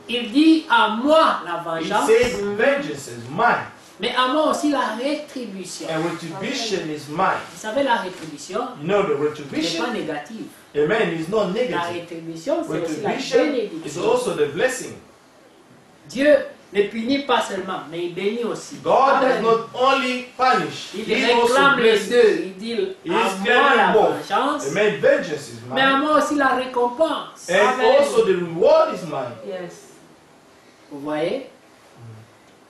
Il dit à moi la He vengeance, says, vengeance is mine mais à moi aussi la rétribution. and retribution is mine. Vous savez, la rétribution You know, the n'est pas retribution, négative. amen, is not La negative. rétribution, c'est aussi la Retribution is bénédiction. also the blessing. Dieu ne punit pas seulement, mais il bénit aussi. God does Amen. not only punish, Il he also réclame les blesses. deux. Il dit He à is moi claiming la both. vengeance, Amen, vengeance is mais à mine. moi aussi la récompense. And Amen. also the reward is mine. Yes. Vous voyez?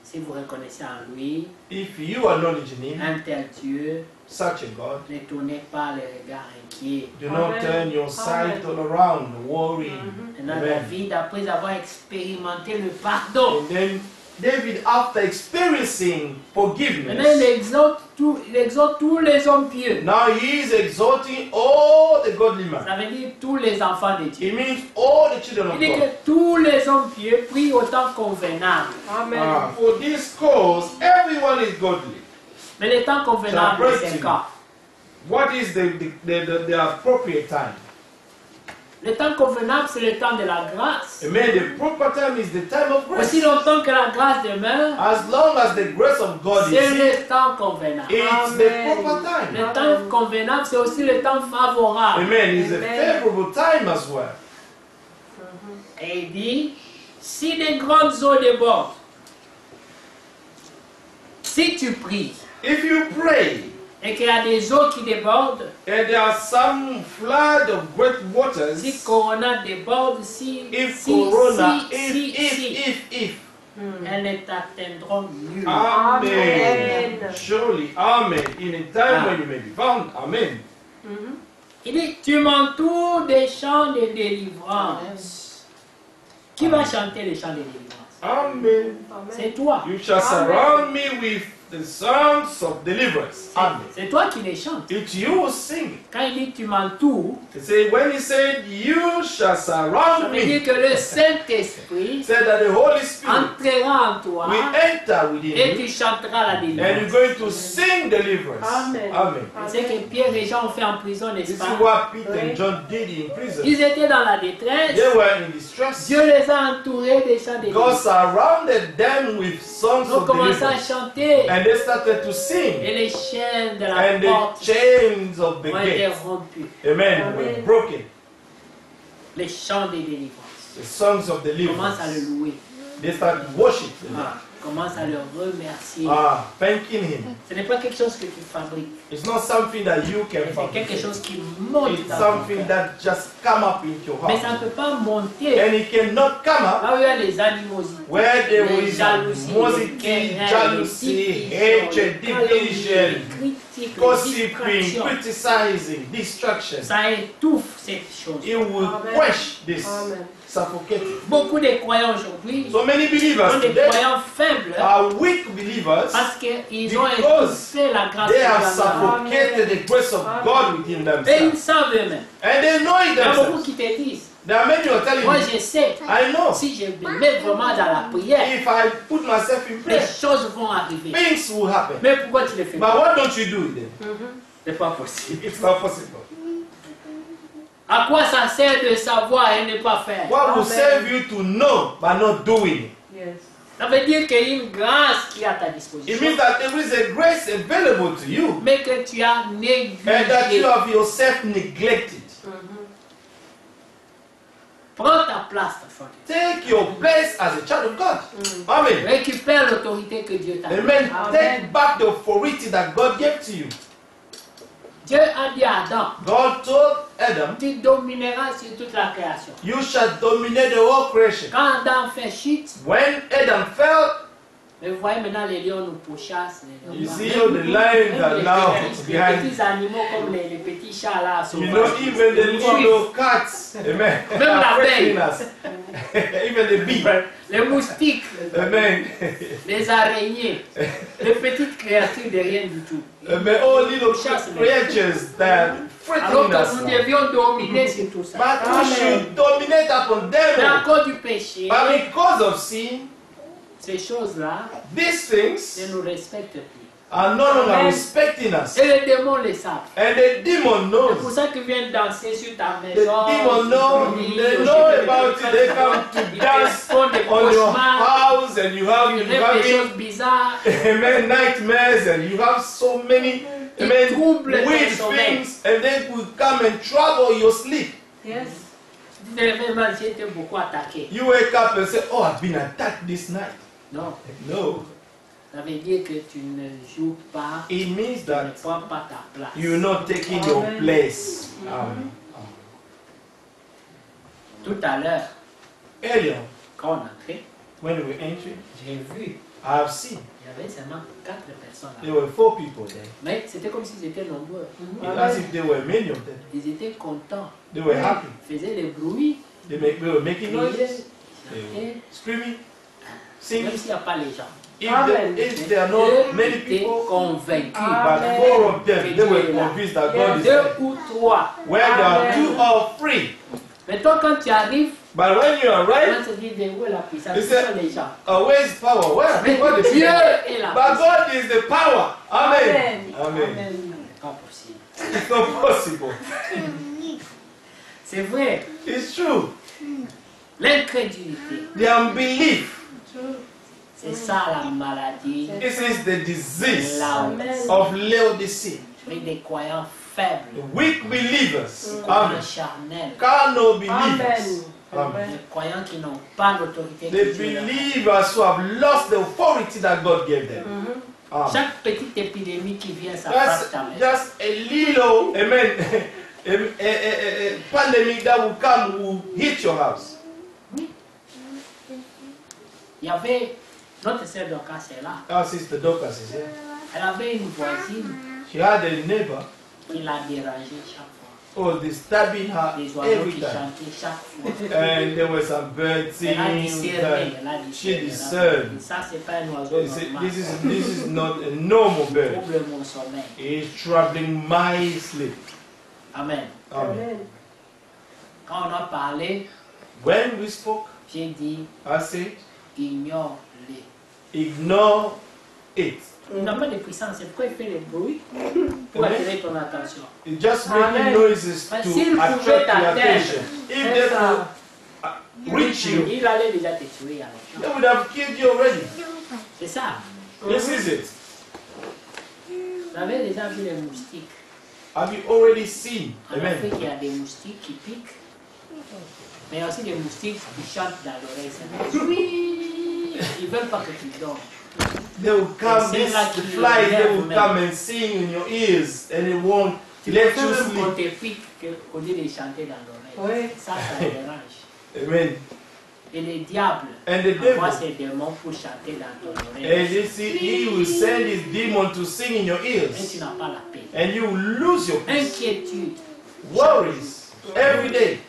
Si vous reconnaissez en lui If you acknowledge him, un tel Dieu, such a God, ne tournez pas les regards inquiets. do not Amen. turn your sight all around, worrying. Maintenant, Amen. David, après avoir expérimenté le pardon, And then David, after experiencing maintenant il forgiveness, exhorte tous les hommes pieux. now he is exalting all the godly men. Ça veut dire tous les enfants de Dieu. It means all the children Il of dit God. que tous les hommes pieux prient au temps convenable. Amen. For this cause, everyone is godly. Mais le temps convenable, c'est quand? What is the appropriate time? Le temps convenable, c'est le temps de la grâce. Amen. The proper time is the time of grace. Aussi longtemps que la grâce demeure, As long as the grace of God c'est is here, le temps convenable. it's the proper time. Le temps convenable, c'est aussi le temps favorable. Amen. It's a Amen. favorable time as well. Et il dit, si des grandes eaux débordent, si tu pries If you pray et qu'il y a des eaux qui débordent, and there are some flood of great waters, si Corona déborde, si if Corona, si, if, elles ne t'atteindront nulle. Amen. Amen. Surely, Amen. In a time when you may be found, Amen. Il dit, tu m'entoures des chants de délivrance. Qui va chanter les chants de délivrance? Amen. C'est toi. You shall surround me with the songs of deliverance. Amen. C'est toi qui les chantes. It's you who sing. Quand il dit tu m'entoures, He said, when he said, you shall ça surround veut dire me, que le Saint-Esprit he said that the Holy Spirit entrera en toi will enter within et you, tu chanteras la and you're délivrance. going to sing deliverance. Amen. Amen. C'est que Pierre et Jean ont fait en prison, n'est-ce This is pas? what Peter and John did in prison. Ils étaient dans la détresse. They were in distress. Dieu les a entourés des chants de God délivrance. surrounded them with songs Ils ont of commencé à deliverance. chanter. And they started to sing. Et les chaînes de la And the porte chains of the ont été gate, rompues. amen, were Amen. broken. Les chants de délivrance. The songs of Ils commencent à le deliverance. louer. They started to worship the Lord. Ah. commence à le remercier. Thanking him. Ce n'est pas quelque chose que tu fabriques. It's not something that you can C'est quelque fabricate. chose qui monte It's dans ton something cœur. that just come up into your Mais ça ne heart. peut pas monter And it cannot come up là où il y a les animosités, where there les is jalousies, animosity, les querelles, jealousy, les hatred, divisions, les division, calomnies, les critiques, les gossiping, distractions. criticizing, distraction. Ça étouffe cette chose. It will Amen. quench this, Amen. suffocate it. Beaucoup de croyants aujourd'hui So many believers sont des today croyants faibles are weak believers parce qu'ils ont because étouffé la grâce de they have Dieu. suffocated the grace of God within Et ils themselves. savent eux-mêmes. And they know it Il y a beaucoup themselves. qui te disent, There are many who are telling moi me, je sais, I know, si je me mets vraiment dans la prière, if I put myself in les prayer, choses vont arriver. things will happen. Mais pourquoi tu le fais But pas? why don't you do it then? C'est pas possible. It's not possible. À quoi ça sert de savoir et ne pas faire? What will Amen. save you to know but not doing it? Yes. Ça veut dire qu'il y a une grâce qui est à ta It disposition, means that there is a grace available to you mais que tu as and that you négligé. have yourself neglected. Prends ta place, ta foi. Take your place as a child of God. Amen. Récupère l'autorité que Dieu t'a donnée. Amen. Amen. Take back the authority that God gave to you. Dieu a dit à Adam, God told Adam, tu domineras sur toute la création. you shall dominate the whole creation. Quand Adam fait chute, When Adam fell, mais vous voyez maintenant les lions nous pourchassent. Les you lions, see all the lions are now les behind. petits animaux comme les petits chats là. You know, even the little cats, amen, are threatening us. Even the bee, Les moustiques, amen. les araignées, les petites créatures de rien du tout. Amen. All little creatures that are Alors threatening us. que nous now. devions dominer sur tout ça. But we should dominate upon Mais them. à cause du péché, But because of sin, ces choses-là these ne things nous respectent plus. are no longer Amen. respecting us. Et les démons le savent. And the demon C'est pour knows. ça qu'ils viennent danser sur ta The maison. demon sur know. ton lit, They au know chevet de about ton it. They frère. come to Ils dance te font des on your cauchemars. house, and you have Ils rêvent des choses bizarres. amen, nightmares, and you have so many Ils amen, troublent ton weird sommeil. things, and they will come and trouble your sleep. Yes. Tu te réveilles mal, j'ai été beaucoup attaqué. You wake up and say, "Oh, I've been attacked this night." Non, No, ça veut dire que tu ne joues pas, it means tu ne that prends pas ta place. you're not taking your Amen. place. Tout à l'heure, Earlier, quand on entrait, when we were entering, j'ai vu, I have seen il y avait seulement 4 personnes là. there were 4 people there. Mais c'était comme s'ils étaient nombreux. As if there were many of them. Ils étaient contents. They were happy. Ils faisaient des bruits, They were making noises, they were et screaming, même singing. s'il n'y a pas les gens. If there are not Eux many étaient people, convaincus. but 4 of them, they were convinced that God is Deux there. ou trois. Where there are Amen. 2 or 3. Mais toi, quand tu arrives, But when you on arrive, se dit, mais où est la puissance? Ils Où said- sont les gens? where's power? Where? Mais What is Dieu power? est la But puissance. God is the power. Amen. Amen. Pas possible. It's not possible. C'est vrai. It's true. L'incrédulité, The unbelief. c'est ça la maladie. This is the disease Amen. of Laodicea. Avec des croyants The faibles, weak believers. des Amen. croyants charnels, Carnal believers. Amen. Amen. des croyants qui n'ont pas l'autorité The que Dieu leur a. believers who have lost the authority that God gave them. Amen. Chaque petite épidémie qui vient, ça frappe ta maison. Just a little, amen, a pandemic that will come will hit your house. Il y avait notre sœur Dorcas est là. Our sister Dorcas is here. Elle avait une voisine She had a neighbor qui l'a dérangée chaque fois. who was disturbing her Des oiseaux every qui time. chantaient chaque fois. And there were some birds Elle a singing. discerné, elle a She discerné. discerned. Ça, c'est pas un oiseau normal. This is not a normal bird. Trouble mon sommeil. It's troubling my sleep. Amen. Amen. Quand on a parlé, When we spoke, j'ai dit, I said, ignore-les. ignore it. Il n'a pas de puissance, c'est pourquoi il fait les bruits pour Amen. attirer ton attention. It's just making Amen. noises Mais to s'il pouvait attract your t'atteindre, attention. If they C'est ça. could reach you, Il allait déjà te tuer alors. they would have killed you already. C'est ça. This is it. Vous avez déjà vu les moustiques. Have you already seen? En Amen. Afrique, il y a des moustiques qui piquent. Mais il y a aussi des moustiques qui chantent dans l'oreille. Ça fait oui. ils ne veulent pas que tu dormes. They will come, these flies, they will come and sing in your ears and they won't Tu let peux you même qu'on sleep. te pique qu'au lieu de chanter dans l'oreille. Oui. Ça dérange. Amen. Et les diables And the envoient devil, ses démons pour chanter dans ton and oreille. you see, he will send his demon to sing in your Et tu ears. n'as pas la paix. And you will lose your peace. Inquiétude, Worries every day.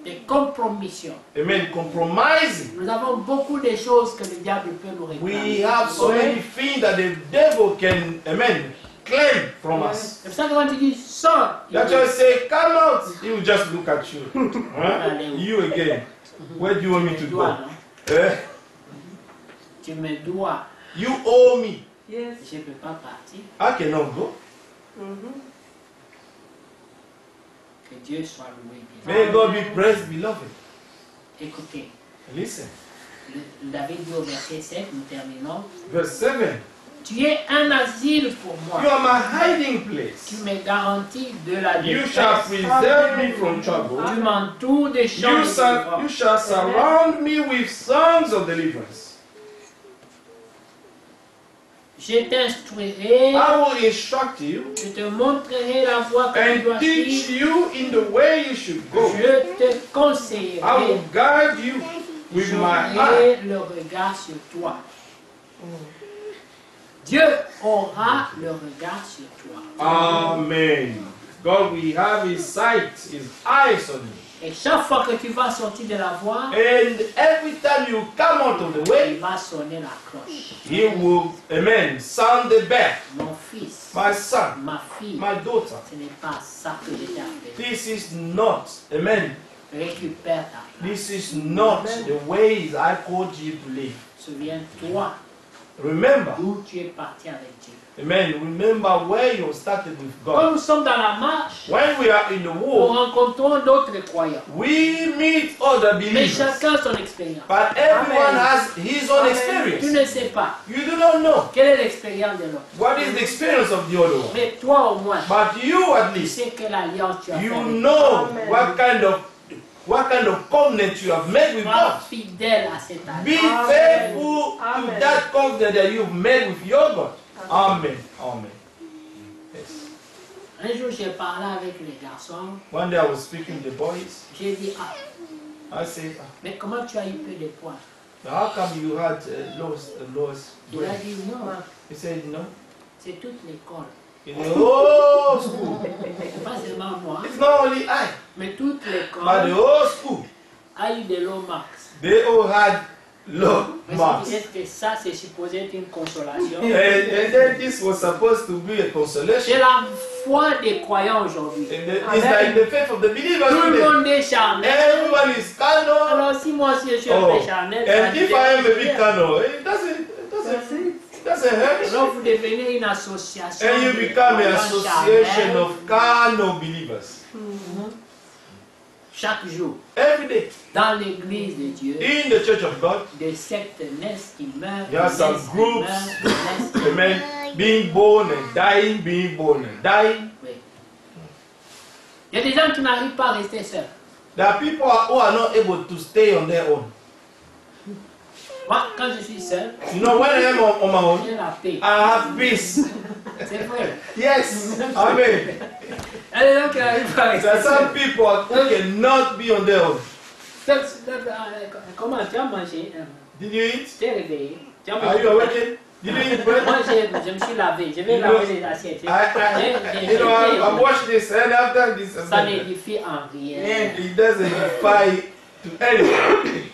des compromissions. Amen. Compromising. Nous avons beaucoup de choses que le diable peut nous réclamer. We have so many things that the devil can, amen, claim from us. C'est pour ça que quand tu dis sors, il That's dit, why I say, come out. He will just look at you. Huh? You again. Where do you want me tu to me dois, go? non? Eh? Tu me dois. You owe me. Yes. Je ne peux pas partir. I cannot go. Que Dieu soit loué. May God be praised, beloved. Écoutez, Listen. David dit au verset 7, nous terminons. Verse 7. Tu es un asile pour You moi. are my hiding Tu place. me garantis de la You shall détresse. preserve me from trouble. Tu m'entoures des chants You de shall délivrance. surround me with songs of deliverance. Je t'instruirai, I will instruct you je te montrerai la voie que tu and dois teach suivre. you in the way you should go. Je te I conseillerai. will guide you with my eye. J'aurai le regard sur toi. Dieu aura le regard sur toi. Amen. God will have his sight, his eyes on you. Et chaque fois que tu vas sortir de la voie, And every time you come out of the il way, va sonner la cloche. he will, amen, sound the bell. Mon fils, My son, ma fille, my daughter, ce n'est pas ça que je t'ai appelé. this is not, amen, Récupère ta place. this is not the ways I called you to live. Souviens-toi Remember, d'où tu es parti avec Dieu. amen, remember where you started with Quand God. nous sommes dans la marche, When we are in the nous war, rencontrons d'autres croyants. we meet other Mais believers. chacun son expérience. But everyone Amen. has his own Amen. experience. Tu ne sais pas You do not know quelle est l'expérience de l'autre. what is the experience of the other one. Mais toi au moins, But you at tu least, sais quelle alliance tu as fait you avec know Amen. what kind of covenant you have made with Sois God. fidèle à cette Be alliance. faithful to Amen. that covenant that you've made with your God. Amen. Amen. Yes. Un jour, j'ai parlé avec les garçons. One day I was speaking to the boys. J'ai dit, ah, I said, mais comment tu as eu peu de points? how come you had lowest Il a grade? dit, non, He said, no. c'est toute l'école. In the whole school. Pas seulement moi, It's not only I, mais toute but the l'école whole school. a eu des low marks. They all had low marks. Est-ce que ça, c'est supposé être une consolation? And then this was supposed to be a C'est consolation. la foi des croyants aujourd'hui. It's like the faith of the believers Tout le today. monde est charnel. Everyone is carnal. Alors si moi aussi je suis un Oh. peu charnel, ça And if I am a bit devient- carnal, it doesn't hurt. alors vous devenez une association. And you de become an croyants association charnels. of carnal believers. Chaque jour, Every day. dans l'église de Dieu, In the church of God, des sectes naissent qui meurent. There are some naissent qui groups. meurent, naissent qui amen, being born and dying, being born and dying. Oui. Il y a des gens qui n'arrivent pas à rester seuls. There are people who are not able to stay on their own. Moi, quand je suis seul, You know, when I am on my own, j'ai la paix. I have peace. C'est vrai. Yes, amen. Il y a des gens qui n'arrivent pas à There are rester some seuls. people who cannot be on their own. Comment tu as mangé? Did you eat? Tu t'es réveillé. Tu as Are mangé. you awakened? Did you eat bread? Moi, je me suis lavé. Je vais You laver know, les assiettes. I watched this and after this, Ça n'édifie en rien. it doesn't edify to anyone.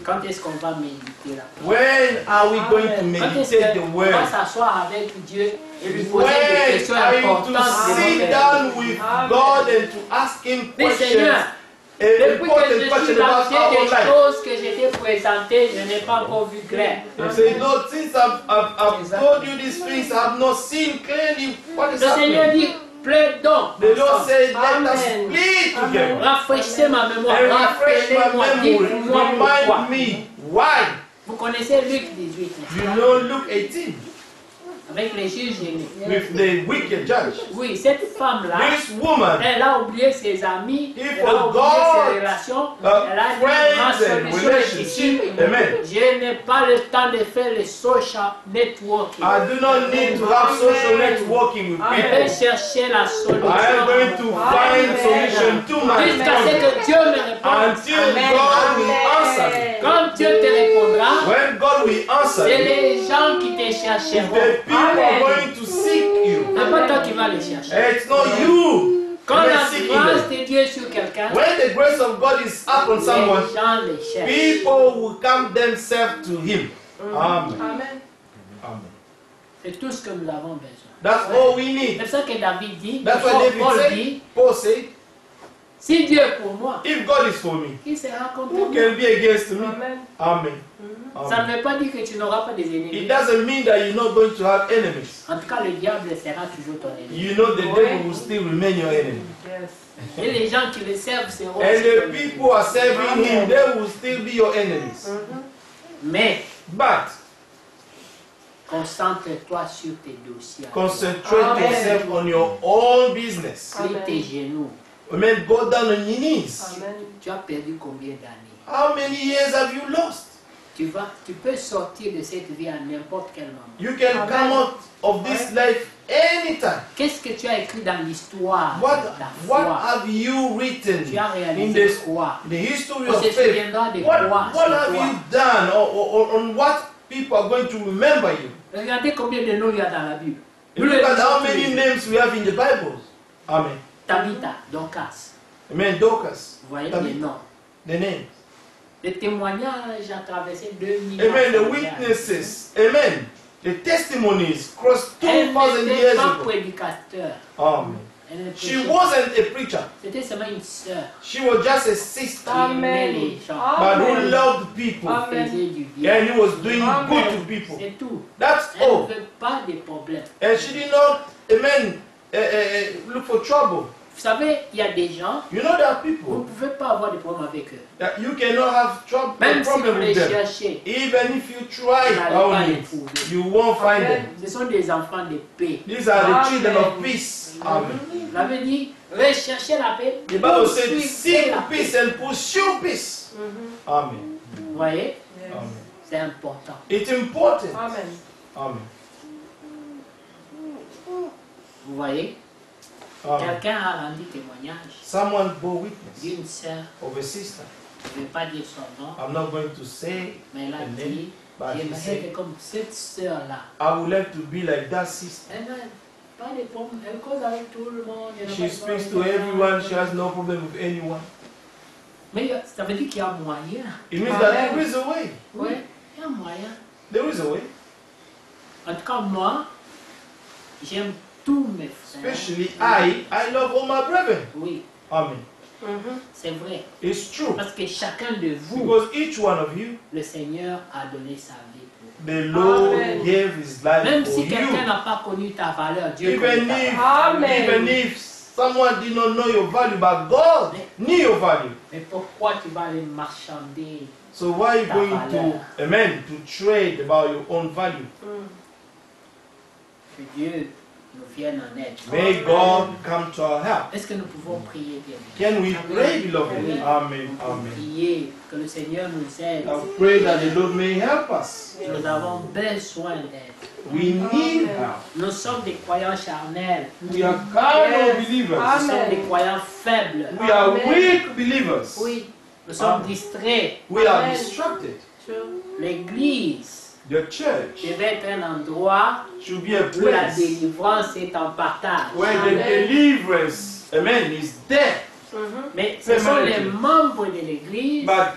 Quand est-ce qu'on va méditer là? When are we going to Quand est-ce meditate the qu'on word? va s'asseoir avec Dieu et lui poser des When questions are you importantes to de sit notre down vie? with God and to ask Him Mais questions, Seigneur, depuis que important je suis questions là, about j'ai our des life? choses que je t'ai présentées, je n'ai pas encore vu clair. You say, Lord, since I've told you these things, I have not seen clearly what is Le Seigneur happening. dit, plaidons. The Lord said, let us Amen. plead together Rafraîchissez ma mémoire, and refresh rappelez-moi, my memory. dites-moi pourquoi. Remind me why. Vous connaissez Luc 18, n'est-ce You pas? know Luke 18 Avec les juges aînés. with the wicked judge. Oui, cette femme-là, This woman, elle a oublié ses amis, He elle a oublié forgot ses relations, a elle a dit, friend friends and solution est ici. relationships. Amen. Je n'ai pas le temps de faire le social networking. I do not need to have social networking with Je vais people. chercher la solution. I am going to find solution to my Jusqu'à ce problem que Dieu me réponde. until God will answer me. Quand Dieu te répondra, When God will answer c'est you, les gens qui te chercheront. the people are going to seek you. C'est pas toi qui vas les chercher. It's not you Quand who la are seeking grâce them. de Dieu est sur quelqu'un, When the grace of God is upon someone, les gens les cherchent. people will come themselves to Him. Amen. Amen. Amen. C'est tout ce que nous avons besoin. That's all we need. C'est ça que David dit. That's what Paul David dit, said. Paul said, si Dieu est pour moi, if God is for me, qui sera contre who moi? can be against me? Amen. Amen. Ça Amen. ne veut pas dire que tu n'auras pas des It ennemis. doesn't mean that you're not going to have enemies. En tout cas, le diable sera toujours ton ennemi. You know the devil will still remain your enemy. Yes. Et les gens qui le servent seront And aussi the ton ennemi. people who are serving him, they will still be your enemies. Mais But concentre-toi sur tes dossiers. concentrate Amen. yourself on your own business. Plie tes genoux. Amen. Go down on your knees. Amen. Tu as perdu combien d'années? How many years have you lost? Tu peux sortir de cette vie à n'importe quel moment. You can Amen. come out of this life anytime. Qu'est-ce que tu as écrit dans l'histoire What, de ta what foi? have you written Tu as in réalisé this, quoi? the history On of se faith? souviendra de quoi What sur have toi. you done or on what people are going to remember you? Regardez combien de noms il y a dans la Bible. You look at how many names we have in the Bible. Amen. Tabitha, Dorcas. Amen. Dorcas. Vous voyez Tabitha. les noms. The names. Les témoignages à traversé 2000 Amen. The ans. witnesses. Amen. The testimonies crossed Elle 2,000 n'était years pas ago. prédicateur. Amen. Elle ne She prêchait wasn't a preacher. pas. C'était seulement une sœur She was just a sister. qui aimait Amen. les gens. But who Amen. loved people. Amen. Qui faisait du bien. And he was doing Amen. good to people. C'est tout. That's Elle ne all. veut pas de problèmes. And she did not, amen, look for trouble. Vous savez, il y a des gens, You know there are vous ne people pouvez pas avoir de problème avec eux. that you cannot have trouble, Même si vous problem les with them. cherchez, Even if you try vous n'allez pas les only, trouver. you won't find them. Ce sont des enfants de paix. These are the Amen. children of peace. Amen. Vous avez dit, recherchez la paix. The Bible said, poursuivez seek la peace paix. and pursue peace. Amen. Vous voyez, Yes. Amen. c'est important. It's important. Amen. Amen. Vous voyez, Amen. quelqu'un a rendu témoignage Someone bore witness d'une sœur, of a sister. je ne vais pas dire son nom, I'm not going to say, mais elle a And dit, then, but she j'aimerais said, être comme cette sœur-là. I would like to be like that sister. Elle n'a pas de problème, elle cause avec tout le monde. elle n'a She pas de speaks problème. to everyone. She has no problem with anyone. Mais ça veut dire qu'il y a moyen. It means that there is a way. Oui, il y a moyen. There is a way. En tout cas, moi, j'aime tous mes frères. Especially I love all my brethren. Oui, Amen. c'est vrai. It's true. Parce que chacun de vous, Because each one of you, le Seigneur a donné sa vie pour vous. the Lord Amen. gave His life Même for si quelqu'un you. n'a pas connu ta valeur, Dieu connaît Even ta if, valeur. Amen. even if someone did not know your value, but God knew your value. Mais pourquoi tu vas aller marchander? So why are you Ta going valeur. to, amen, to trade about your own value? Que Dieu nous vienne en aide. May God come to our help. Est-ce que nous pouvons prier, bien? Can we pray, beloved? Oui. Amen. Nous pouvons Amen. prier que le Seigneur nous aide. I pray that the Lord may help us. Nous avons besoin d'aide. We need help. Nous sommes des croyants charnels. We are carnal Yes. believers. Nous sommes Amen. des croyants faibles. We are Amen. weak believers. Oui, nous sommes Amen. distraits. We are Amen. distracted. L'église The church devait être un endroit should be a où la place délivrance est en partage. where the Amen. deliverance, amen, is there. Mais ce sont les Permanently. membres de l'église But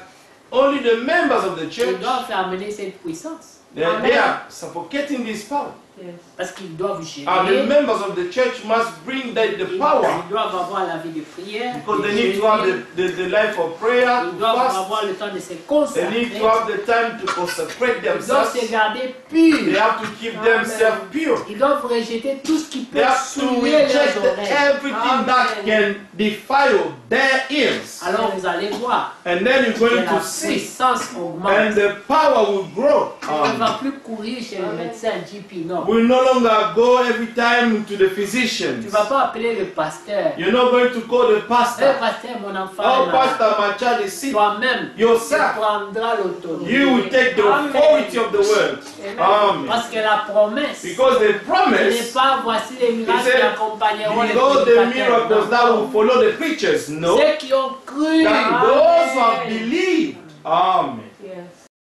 only the members of the qui church, doivent amener cette puissance. they are suffocating this power. Yes. Parce qu'ils doivent And the gérer. members of the church must bring the Ils power. doivent avoir la vie de prière. Because de they need to jeûner. have the life of prayer, Ils to doivent fast. avoir le temps de se They consacrer. need to have the time to consecrate Ils doivent themselves. se garder They purs. have to keep themselves pure. Ils doivent rejeter tout ce qui They peut have to souiller reject leurs oreilles. everything that can defile their ears. Alors vous allez voir And then you're que going la to see, puissance augmente. and the power will grow. On ne va plus courir chez le médecin GP, non. will no longer go every time to the Tu physicians. ne vas pas appeler le pasteur. You're not going to call the Le pastor. pasteur, mon enfant, Oh, est malade. pastor, my child is sick. Toi-même, tu Yourself. prendras l'autorité. You will take the Amen. authority of the word. Amen. Parce que la promesse Because the n'est promise, pas voici les he miracles qui said, accompagneront les behold the prédicateurs. miracles that Non. will follow the preachers. No. Ceux qui ont cru. That those who have believed. Amen. Yes.